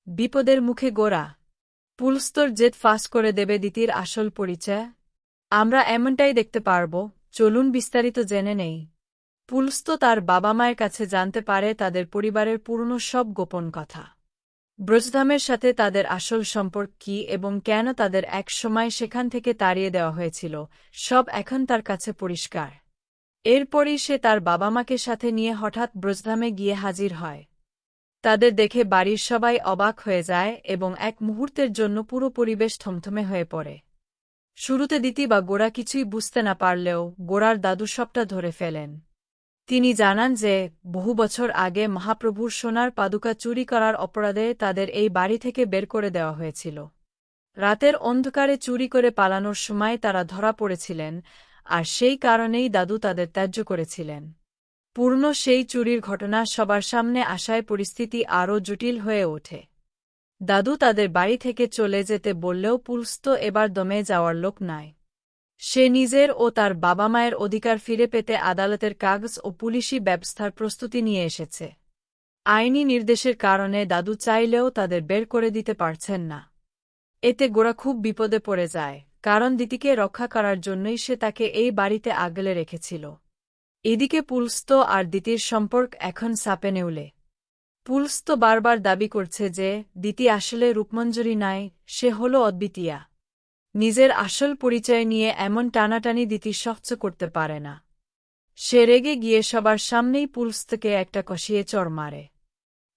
বিপদের মুখে গোরা। পুলস্তর জেদ ফাঁস করে দেবে দিতির আসল পরিচয়। আমরা এমনটাই দেখতে পারব, চলুন বিস্তারিত জেনে নেই। পুলস্ত তার বাবা মায়ের কাছে জানতে পারে তাদের পরিবারের পুরনো সব গোপন কথা। ব্রজধামের সাথে তাদের আসল সম্পর্ক কী এবং কেন তাদের এক সময় সেখান থেকে তাড়িয়ে দেওয়া হয়েছিল, সব এখন তার কাছে পরিষ্কার। এরপরই সে তার বাবা মাকে সাথে নিয়ে হঠাৎ ব্রজধামে গিয়ে হাজির হয়। তাদের দেখে বাড়ির সবাই অবাক হয়ে যায় এবং এক মুহূর্তের জন্য পুরো পরিবেশ থমথমে হয়ে পড়ে। শুরুতে দিতি বা গোরা কিছুই বুঝতে না পারলেও গোরার দাদু সবটা ধরে ফেলেন। তিনি জানান যে বহু বছর আগে মহাপ্রভুর সোনার পাদুকা চুরি করার অপরাধে তাদের এই বাড়ি থেকে বের করে দেওয়া হয়েছিল। রাতের অন্ধকারে চুরি করে পালানোর সময় তারা ধরা পড়েছিলেন, আর সেই কারণেই দাদু তাদের ত্যায্য করেছিলেন। পূর্ণ সেই চুরির ঘটনা সবার সামনে আসায় পরিস্থিতি আরও জটিল হয়ে ওঠে। দাদু তাদের বাড়ি থেকে চলে যেতে বললেও পুলস্ত এবার দমে যাওয়ার লোক নয়। সে নিজের ও তার বাবা মায়ের অধিকার ফিরে পেতে আদালতের কাগজ ও পুলিশি ব্যবস্থার প্রস্তুতি নিয়ে এসেছে। আইনি নির্দেশের কারণে দাদু চাইলেও তাদের বের করে দিতে পারছেন না। এতে গোরা খুব বিপদে পড়ে যায়, কারণ দিতিকে রক্ষা করার জন্যই সে তাকে এই বাড়িতে আগলে রেখেছিল। এদিকে পুলস্ত আর দিতির সম্পর্ক এখন সাপে নেউলে। পুলস্ত বারবার দাবি করছে যে দিতি আসলে রূপমঞ্জরি নয়, সে হল অদ্বিতীয়া। নিজের আসল পরিচয় নিয়ে এমন টানাটানি দিতি সহ্য করতে পারে না। সে রেগে গিয়ে সবার সামনেই পুলস্তকে একটা কষিয়ে চড় মারে।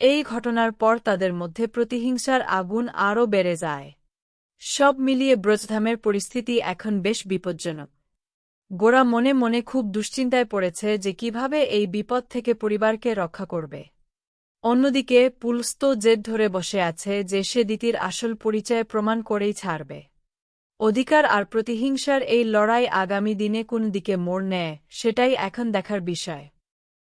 এই ঘটনার পর তাদের মধ্যে প্রতিহিংসার আগুন আরও বেড়ে যায়। সব মিলিয়ে ব্রজধামের পরিস্থিতি এখন বেশ বিপজ্জনক। গোরা মনে মনে খুব দুশ্চিন্তায় পড়েছে যে কিভাবে এই বিপদ থেকে পরিবারকে রক্ষা করবে। অন্যদিকে পুলস্ত জেদ ধরে বসে আছে যে সে দিতির আসল পরিচয় প্রমাণ করেই ছাড়বে। অধিকার আর প্রতিহিংসার এই লড়াই আগামী দিনে কোন দিকে মোড় নেয় সেটাই এখন দেখার বিষয়।